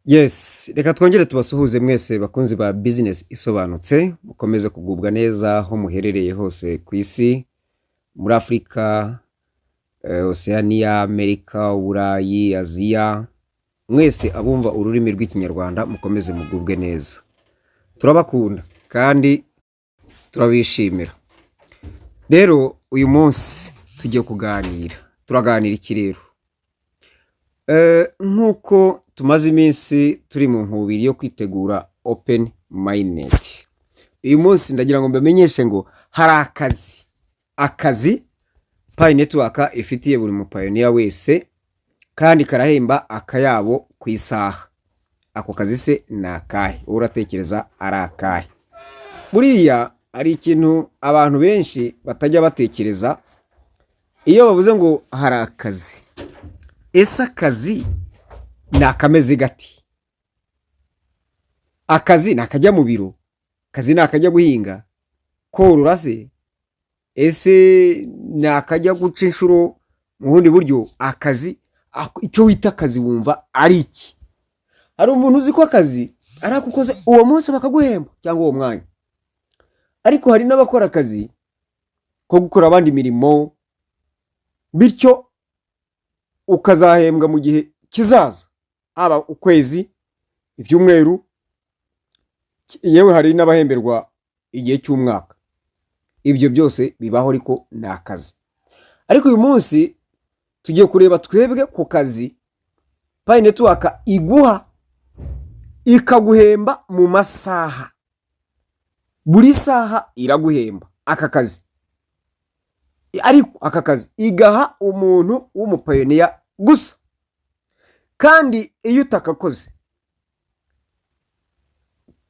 Yes, reka twongere tubasuhuze mwese bakunzi ba business isobanutse, mukomeze kugubwa neza aho muherereye hose ku isi, muri Afurika, Oceania, Amerika, Uburayi, Aziya, mwese abumva ururimi rw'ikinyarwanda mukomeze mugubwe neza. Turabakunda kandi turabishimira. Rero uyu munsi tugiye kuganira. Turaganira iki rero? Nkuko tumaze iminsi turi mu nkubiri yo kwitegura open mainnet. Uyu munsi ndagira ngo mbamenyeshe ngo hari akazi Pi Network ifitiye buri mupayoniya wese kandi karahemba akayabo ku isaha. Ako kazi se ni akahe? Uratekereza ari akahe? Buriya ari ikintu abantu benshi batajya batekereza iyo bavuze ngo hari akazi. Ese akazi ni akameze gati? Akazi ni akajya mu biro? Akazi ni akajya guhinga? Korora se? Ese ni akajya guca inshuro mu bundi buryo? Akazi, icyo wita akazi wumva ari iki? Hari umuntu uzi ko akazi ari akukoze uwo munsi bakaguhemba cyangwa uwo mwanya, ariko hari n'abakora akazi ko gukora abandi mirimo bityo ukazahembwa mu gihe kizaza, haba ukwezi, ibyumweru, yewe hari n'abahemberwa igihe cy'umwaka. Ibyo byose bibaho ariko ni akazi. Ariko uyu munsi tugiye kureba twebwe ku kazi Pi Network iguha ikaguhemba mu masaha. Buri saha iraguhemba aka kazi. Ariko aka kazi igaha umuntu w'umupayoniya gusa. Kandi iyo utakakoze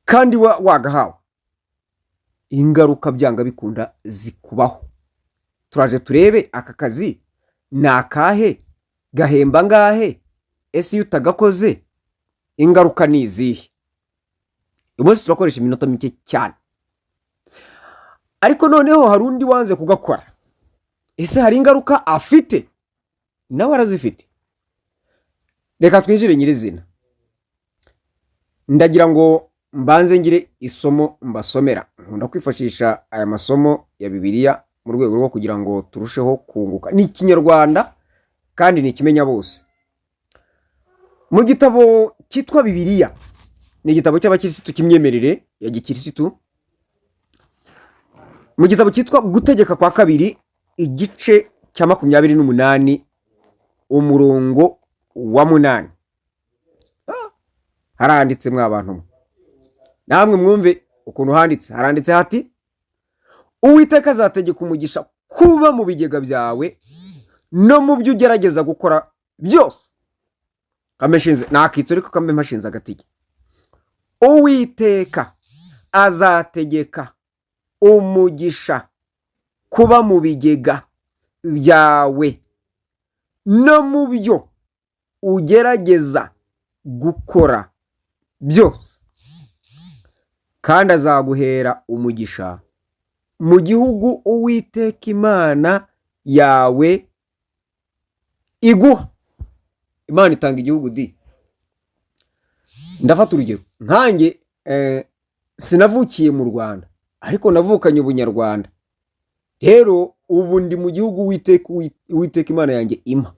kandi wagahawe, ingaruka byanga bikunda zikubaho. Turaje turebe aka kazi ni akahe, gahemba ngahe, ese iyo utagakoze ingaruka ni izihe? Uyu munsi turakoresha iminota mike cyane. Ariko noneho hari undi wanze kugakora. Ese hari ingaruka afite? Nawe arazifite. Reka twinjire nyirizina. Ndagira ngo mbanze ngire isomo mbasomera. Nkunda kwifashisha aya masomo ya Bibiliya mu rwego rwo kugira ngo turusheho kunguka. Ni Ikinyarwanda kandi ni ikimenya bose. Mu gitabo cyitwa Bibiliya, ni igitabo cy'abakirisitu kimyemerere ya gikirisitu. Mu gitabo cyitwa Gutegeka kwa kabiri, igice cya 28 umurongo wa 8, haranditse mw'abantu, namwe mwumve ukuntu handitse. Haranditse hati: Uwiteka azategeka umugisha kuba mu bigega byawe no mu byo ugerageza gukora byose. Kameshinze nakitse ariko kameshinze agatike. Uwiteka azategeka umugisha kuba mu bigega byawe no mu byo ugerageza gukora byose, kandi azaguhera umugisha mu gihugu Uwiteka Imana yawe iguha. Imana itanga igihugu di. Ndafata urugero nkanjye, sinavukiye mu Rwanda ariko navukanye ubunyarwanda. Rero ubu ndi mu gihugu Uwiteka Imana yanjye impa.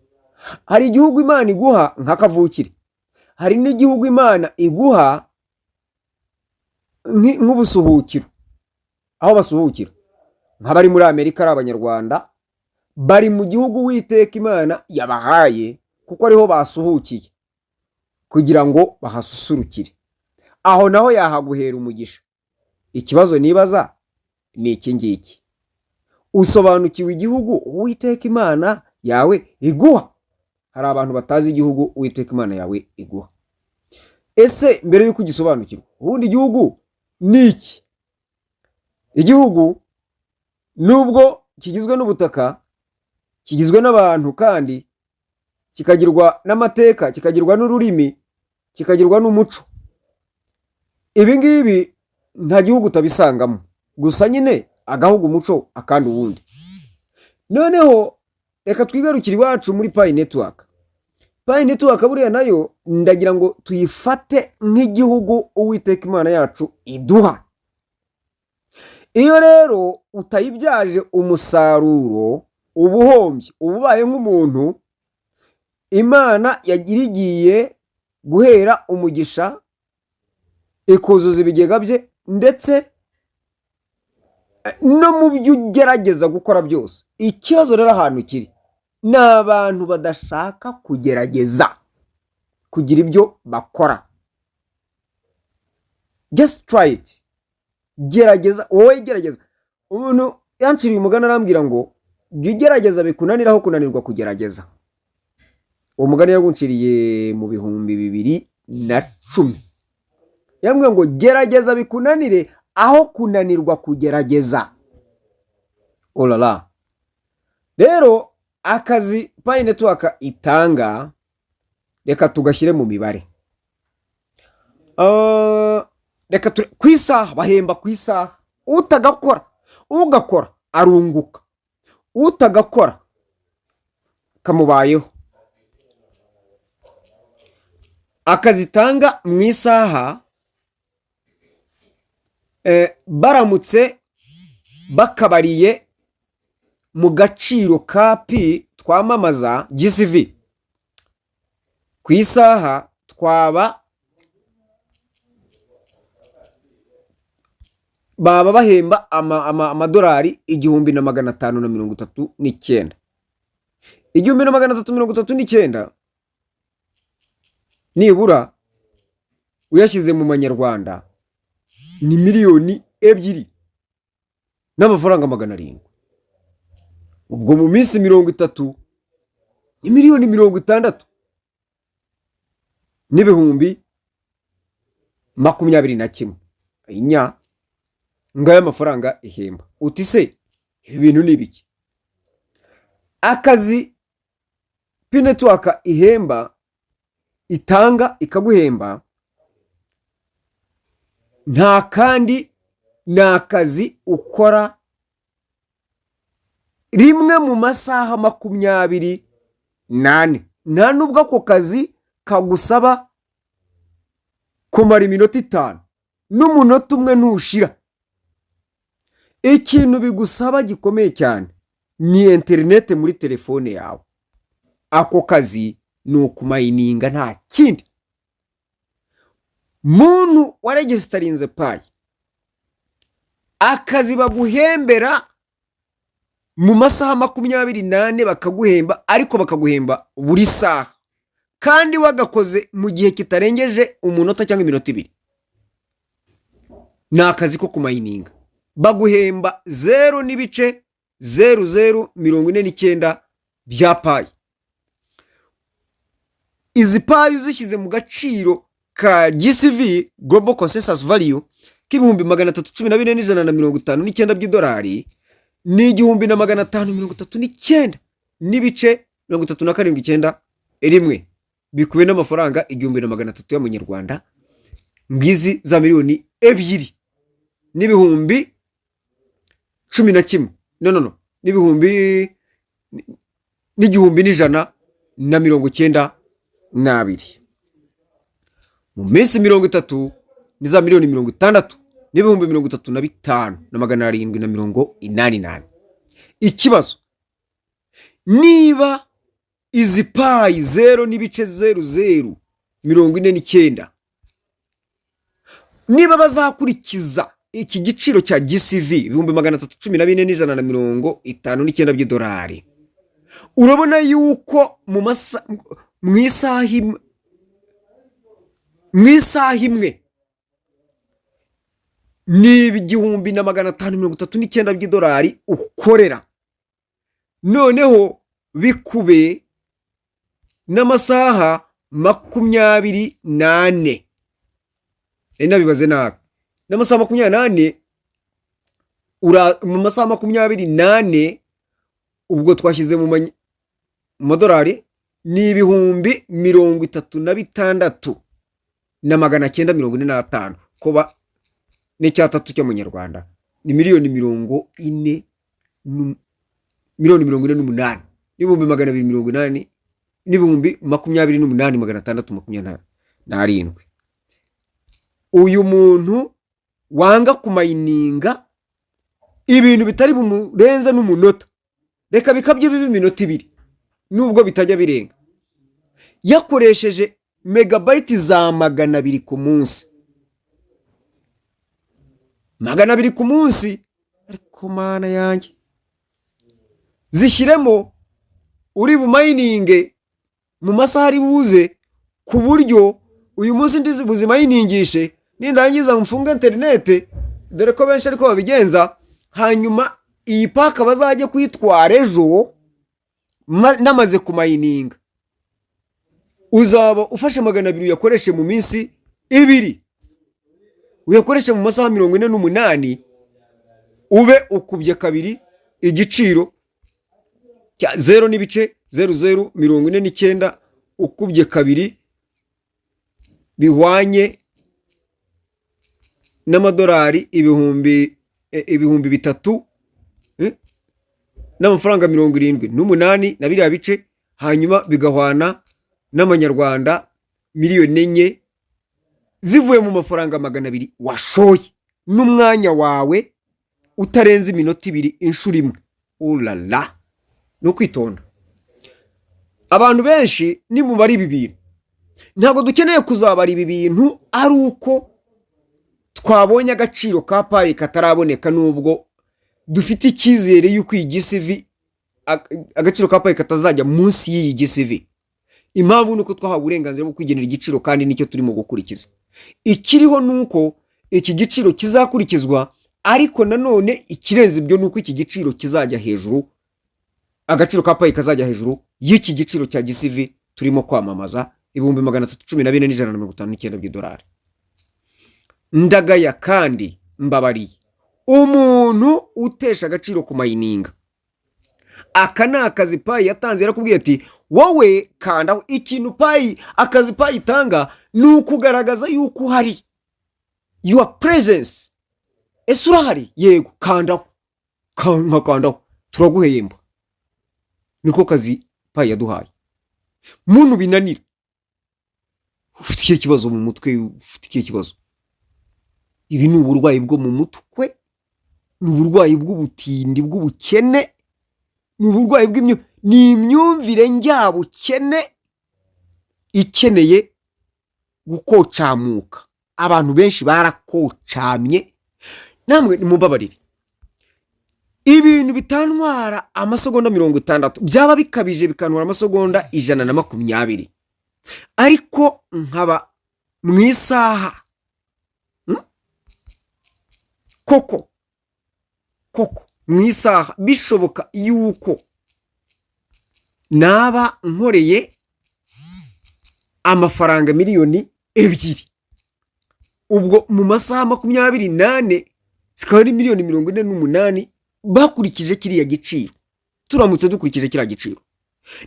Hari igihugu Imana iguha nk'akavukire, hari n'igihugu Imana iguha nk'ubusuhukiro, aho basuhukira. Nk'abari muri Amerika ari abanyarwanda bari mu gihugu Uwiteka Imana yabahaye kuko ariho basuhukiye kugira ngo bahasusurukire. Aho naho yahaguhera umugisha. Ikibazo nibaza ni iki ngiki: usobanukiwe igihugu Uwiteka Imana yawe iguha? Hari abantu batazi igihugu Uwiteka Imana yawe iguha. Ese mbere yuko ugisobanukirwa, ubundi igihugu ni iki? Igihugu nubwo kigizwe n'ubutaka, kigizwe n'abantu, kandi kikagirwa n'amateka, kikagirwa n'ururimi, kikagirwa n'umuco. Ibi ngibi nta gihugu utabisangamo, gusa nyine agahugu umuco akandi uwundi. Noneho reka twigarukire iwacu muri Pi Network. Payi netiwaka buriya nayo ndagira ngo tuyifate nk'igihugu Uwiteka Imana yacu iduha. Iyo rero utayibyaje umusaruro uba uhombye, uba ubaye nk'umuntu Imana yagirigiye guhera umugisha ikuzuza ibigega bye, ndetse no mu byo ugerageza gukora byose. Ikibazo rero ahantu kiri ni abantu badashaka kugerageza kugira ibyo bakora. Just try it. Gerageza, wowe gerageza. Umuntu yanciriye umugani arambwira ngo jya ugerageza bikunanira aho kunanirwa kugerageza. Uwo mugani yagunciriye mu 2010. Yambwiye ngo gerageza bikunanire aho kunanirwa kugerageza. Olala. Rero akazi Payi netiwaka itanga, reka tugashyire mu mibare. Reka ku isaha bahemba ku isaha. Utagakora, ugakora arunguka. Utagakora kamubayeho. Akazi tanga mu isaha, baramutse bakabariye mu gaciro ka pi twamamaza GCV ku isaha, baba bahemba amadolari 1539. 1339 nibura uyashyize mu manyarwanda ni miliyoni 2 n'amafaranga 700. Ubwo mu minsi 30 ni miliyoni 60 n'ibihumbi 21. Inya ngaya amafaranga ihemba. Uti se ibintu ni biki? Akazi Payi netiwaka ihemba, itanga ikaguhemba, nta kandi ni akazi ukora rimwe mu masaha 24. Nta nubwo ako kazi kagusaba kumara iminota 5 n'umunota umwe ntushira. Ikintu bigusaba gikomeye cyane ni internet muri telefone yawe. Ako kazi ni ukumayininga, nta kindi. Muntu waregisterinze Payi, akazi baguhembera mu masaha 24 bakaguhemba, ariko bakaguhemba buri saha, kandi wagakoze mu gihe kitarengeje umunota cyangwa iminota 2. Ni akazi ko kumayininga. Baguhemba 0.0049 bya Payi. Izi Payi uzishyize mu gaciro ka GCV Global Consensus Value k'ibihumbi 314,159 by'idolari, ni 1,539 n'ibice 37.9 bikuwe n'amafaranga 1,300 y'amanyarwanda. Ngizi za miliyoni 2 n'ibihumbi 11. N'ibihumbi n'igihumbi n'ijana na 92. Mu minsi 30 ni za miliyoni 60 n'ibihumbi 35,788. Ikibazo, niba izi Payi 0.0049 niba bazakurikiza iki giciro cya GCV 314,159 by'idolari, urabona yuko mu isaha imwe ni 1,539 by'idolari ukorera. Noneho bikube n'amasaha 24. Nabibaze nabi. N'amasaha 24 mu masaha 24 ubwo twashyize mu madolari ni ibihumbi 36,945 kuba n'icyatatu cy'amanyarwanda ni miliyoni 48 n'ibihumbi 280 n'ibihumbi 28,627. Uyu muntu wanga kumayininga ibintu bitari bumurenze n'umunota, reka bikabyo bibi minota 2 nubwo bitajya birenga, yakoresheje megabyte za 200 ku munsi, 200 ku munsi. Ariko mana yanjye, zishyiremo uri bumayininge mu masaha ari buze, ku buryo uyu munsi ndizi buzimayiningishe nindangiza mfunga internet, dore ko benshi ariko babigenza, hanyuma iyi paka bazajye kwitwara ejo namaze kumayininga. Uzaba ufashe 200 uyakoreshe mu minsi 2, uyakoreshe mu masaha 48, ube ukubye kabiri igiciro cya 0.0049 ukubye kabiri bihwanye n'amadolari ibihumbi 3 n'amafaranga 78 na biriya bice, hanyuma bigahwana n'amanyarwanda miliyoni 4 zivuye mu mafaranga 200 washoye n'umwanya wawe utarenze iminota 2 inshuro imwe. Ulala, no kwitonda. Abantu benshi ni mu bari ibi bintu, ntabwo dukeneye kuzabara ibi bintu ari uko twabonye agaciro ka payi kataraboneka, nubwo dufite icyizere yuko iyi GCV agaciro ka payi katazajya munsi y'iyi GCV. Impamvu nuko twahawe uburenganzira bwo kwigenera igiciro, kandi nicyo turimo gukurikiza. Ikiriho nuko iki giciro kizakurikizwa, ariko nanone ikirenze ibyo nuko iki giciro kizajya hejuru, agaciro ka payi kazajya hejuru y'iki giciro cya GCV turimo kwamamaza, 314,159 by'idolari. Ndagaya kandi mbabariye umuntu utesha agaciro ku mayininga. Aka ni akazi payi yatanze, yarakubwiye ati wowe kandaho ikintu payi, akazi payi itanga ni ukugaragaza yuko uhari, your presence. Ese urahari? Yego, kandaho, kandaho, turaguhemba. Niko kazi payi yaduhaye. Muntu binanira, ufite ikihe kibazo mu mutwe, ufite ikihe kibazo? Ibi ni uburwayi bwo mu mutwe, ni uburwayi bw'ubutindi, bw'ubukene, ni uburwayi ni imyumvire njyabukene ikeneye gukocamuka. Abantu benshi barakocamye, namwe nimumbabarire. Ibintu bitantwara amasegonda 60 byaba bikabije bikantwara amasegonda 120, ariko nkaba mu isaha koko mu isaha bishoboka yuko naba nkoreye amafaranga miliyoni 2, ubwo mu masaha 28 zikaba ari miliyoni 48 bakurikije kiriya giciro. Turamutse dukurikije kiriya giciro,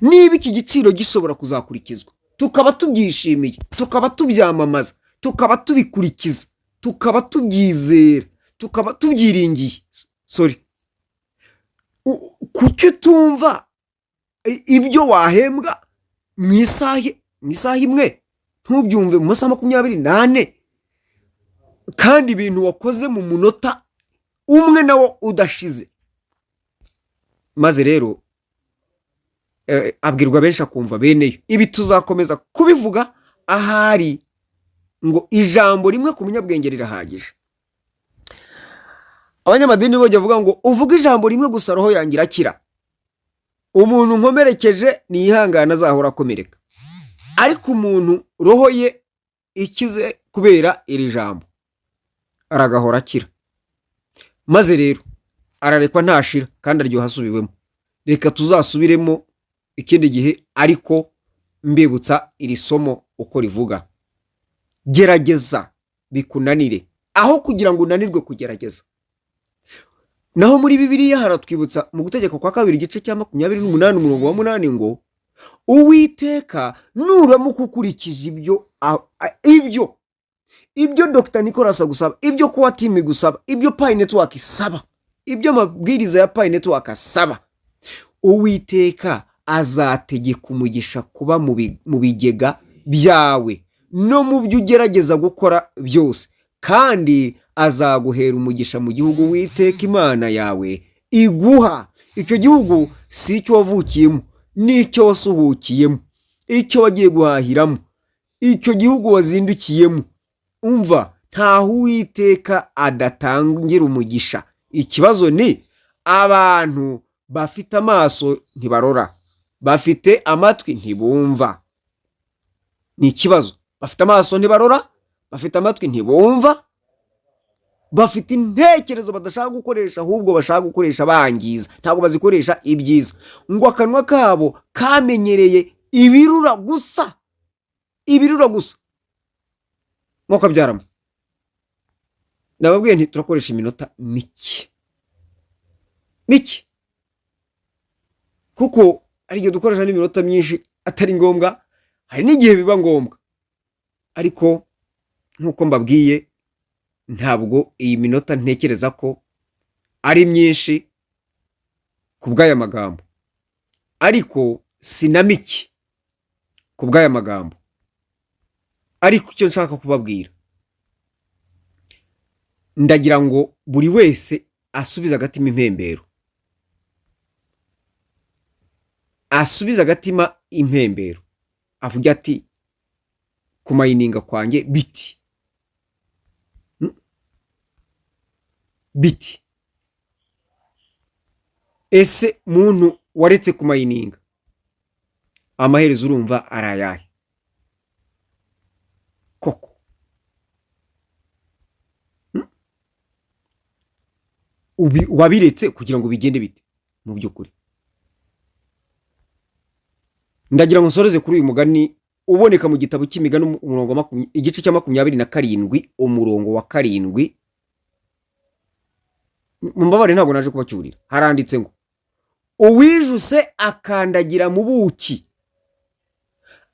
niba iki giciro gishobora kuzakurikizwa, tukaba tubyishimiye, tukaba tubyamamaza, tukaba tubikurikiza, tukaba tubyizera, tukaba tubyiringiye, kuki tumva ibyo wahembwa mu isaha imwe ntubyumve mu masaha 28, kandi ibintu wakoze mu munota umwe nawo udashize? Maze rero abwirwa benshi akumva beneyo. Ibi tuzakomeza kubivuga, ahari ngo ijambo rimwe ku munyabwenge rirahagije. Abanyamadini bajya bavuga ngo uvuga ijambo rimwe gusa roho yangira akira. Umuntu nkomerekeje niyihangana azahora akomereka, ariko umuntu roho ye ikize kubera iri jambo aragahora akira. Maze rero ararekwa ntashira kandi aryoha asubiwemo. Reka tuzasubiremo ikindi gihe, ariko mbibutsa iri somo uko rivuga. Gerageza bikunanire aho kugira ngo unanirwe kugerageza. Naho muri Bibiliya haratwibutsa mu Gutegeka kwa 2 igice cya 28 umurongo wa 8 ngo Uwiteka nuramuka ukurikije ibyo Dr. Nicholas gusaba, ibyo kwa team gusaba, ibyo Pi Network isaba, ibyo mabwiriza ya Pi Network asaba, Uwiteka azategeka umugisha kuba mu bigega byawe no mu byo ugerageza gukora byose, kandi azaguhera umugisha mu gihugu Uwiteka Imana yawe iguha. Icyo gihugu si icyo wavukiyemo, n'icyo wasuhukiyemo, icyo wagiye guhahiramo, icyo gihugu wazindukiyemo. Umva, ntaho Uwiteka adatangira umugisha. Ikibazo ni abantu bafite amaso ntibarora, bafite amatwi ntibumva. Ni ikibazo. Bafite amaso ntibarora, bafite amatwi ntibumva, bafite intekerezo badashaka gukoresha, ahubwo bashaka gukoresha bangiza, ntabwo bazikoresha ibyiza. Ngo akanwa kabo kamenyereye ibirura gusa, ibirura gusa. Mwuka byaramo, nababwiye nti turakoresha iminota mike kuko ari igihe dukoresha n'iminota myinshi atari ngombwa, hari n'igihe biba ngombwa, ariko nk'uko mbabwiye ntabwo iyi minota ntekereza ko ari myinshi ku bw'aya magambo, ariko si na mike ku bw'aya magambo. Ariko icyo nshaka kubabwira, ndagira ngo buri wese asubize agatima impembero, asubize agatima impembero, avuga ati kumayininga kwanjye biti biti. Ese muntu waretse kumayininga amaherezo urumva arayahe koko? Wabiretse kugira ngo bigende bite mu by'ukuri? Ndagira ngo nsoreze kuri uyu mugani uboneka mu gitabo cy'imigani igice cya 27 umurongo wa 7. Mumbabare ntabwo naje kubacyurira. Haranditse ngo uwijuse akandagira mu buki,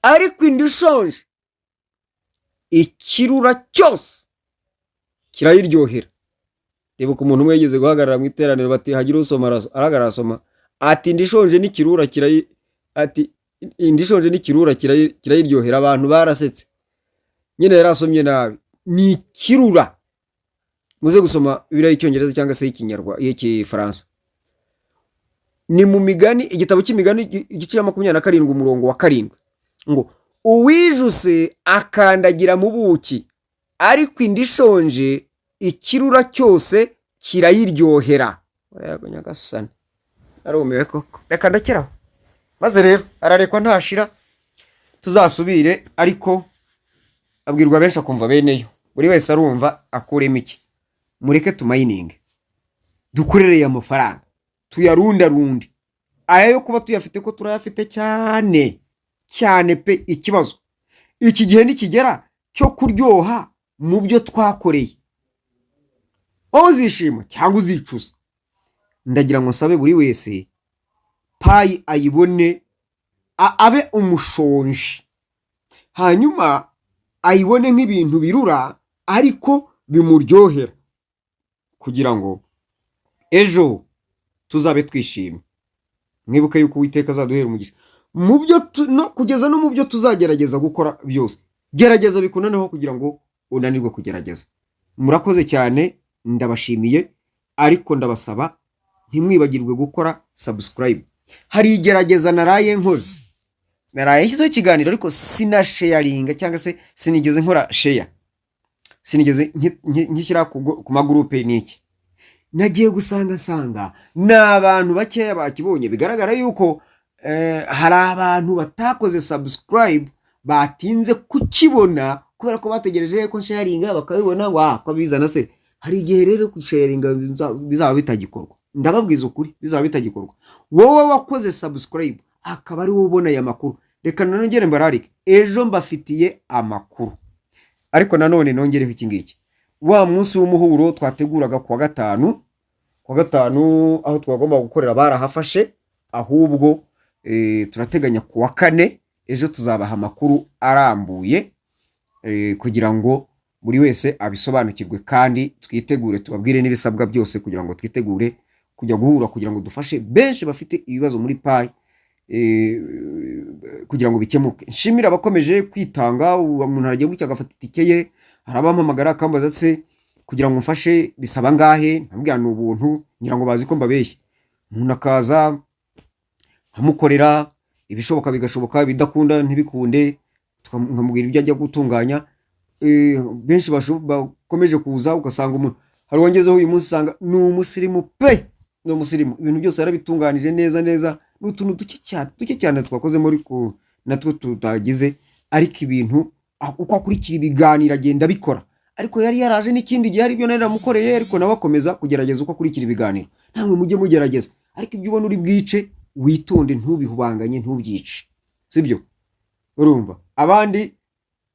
ariko indi shonje ikirura cyose kirayiryohera. Reba ko umuntu umwe yigeze guhagarara mu iteraniro bati hagira usoma arahagarara asoma ati indi shonje n'ikirura kirayiryohera. Abantu barasetse, nyine yarasomye nabi. Ni ikirura. Muze gusoma Bibiliya y'Icyongereza cyangwa se y'Igifaransa. Ni mu migani, igitabo cy'imigani igice cya 27 umurongo wa 7 ngo uwijuse akandagira mu buki, ariko indi shonje ikirura cyose kirayiryohera. Yego nyagasani, narumiwe koko. Reka ndakiraho maze rero ararekwa ntashira, tuzasubire. Ariko abwirwa benshi akumva beneyo, buri wese arumva akuremo iki. Mureke tumayininge, dukorereye amafaranga, tuyarundarundi. Aya yo kuba tuyafite ko turayafite cyane cyane pe. Ikibazo iki gihe nikigera cyo kuryoha mu byo twakoreye, wowe uzishima cyangwa uzicuza. Ndagira ngo nsabe buri wese payi ayibone, abe umushonji, hanyuma ayibone nk'ibintu birura ariko bimuryohera, kugira ngo ejo tuzabe twishimye. Mwibuke yuko Uwiteka azaduhera umugisha mu byo kugeza no mu byo tuzagerageza gukora byose. Gerageza bikunaneho kugira ngo unanirwe kugerageza. Murakoze cyane, ndabashimiye, ariko ndabasaba ntimwibagirwe gukora subscribe. Hari igerageza naraye nkoze, naraye nshyizeho ikiganiro ariko sinasharinga cyangwa se sinigeze nkora share, sinigeze nkishyira ku magroupe n'iki. Nagiye gusanga n'abantu bakeya bakibonye. Bigaragara yuko hari abantu batakoze subscribe, batinze kukibona kubera ko bategereje ko sharinga bakabibona ko bizana. Se hari igihe rero kusharinga bizaba bitagikorwa. Ndababwiza ukuri, bizaba bitagikorwa. Wowe wakoze subscribe akaba ari wowe ubona aya makuru, reka nongere mbararike, ejo mbafitiye amakuru. Ariko nanone nongereho iki ngiki, wa munsi w'umuhuro twateguraga kuwa gatanu aho twagomba gukorera barahafashe, ahubwo turateganya kuwa 4. Ejo tuzabaha amakuru arambuye kugira ngo buri wese abisobanukirwe, kandi twitegure tubabwire n'ibisabwa byose kugira ngo twitegure kujya guhura, kugira ngo dufashe benshi bafite ibibazo muri payi kugira ngo bikemuke. Nshimira abakomeje kwitanga, umuntu aragiye gutya agafata itike ye, hari abampamagara akambaza se kugira ngo mfashe bisaba ngahe, nkambwira ni ubuntu, ngira ngo bazi ko mbabeshya. Umuntu akaza nkamukorera ibishoboka bigashoboka, ibidakunda ntibikunde, nkamubwira ibyo ajya gutunganya. Benshi bakomeje kuza ugasanga umuntu hari wangezeho uyu munsi usanga ni umusirimu pe, ni umusirimu, ibintu byose yarabitunganije neza neza, n'utuntu duke cyane twakozemo ariko natwo tutagize, ariko ibintu uko akurikira ibiganiro agenda bikora. Ariko yari yaraje n'ikindi gihe hari ibyo nari namukoreye, ariko nawe akomeza kugerageza uko akurikira ibiganiro. Namwe mujye mugerageza, ariko ibyo ubona uri bwice witonde, ntubihubanganye, ntubyice, sibyo? Urumva abandi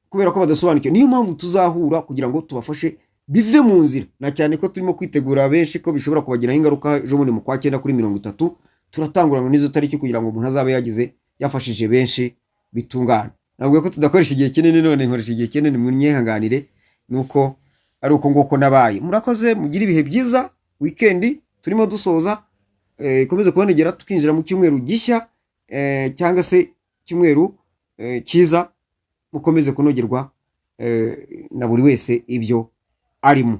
kubera ko badasobanukiwe, niyo mpamvu tuzahura kugira ngo tubafashe bive mu nzira, na cyane ko turimo kwitegura benshi ko bishobora kubagiraho ingaruka ejo bundi mu kwa 9 kuri 30 turatangurana n'izo tariki kugira ngo umuntu azabe yagize yafashije benshi bitungana. Nabwo ko tudakoresha igihe kinini, none nkoresha igihe kinini, munyehanganire nuko ari uko ngoko nabaye. Murakoze, mugira ibihe byiza, weekend turimo dusoza, ikomeze kubonegera tukinjira mu cyumweru gishya, cyangwa se cyumweru cyiza, mukomeze kunogerwa na buri wese ibyo arimo.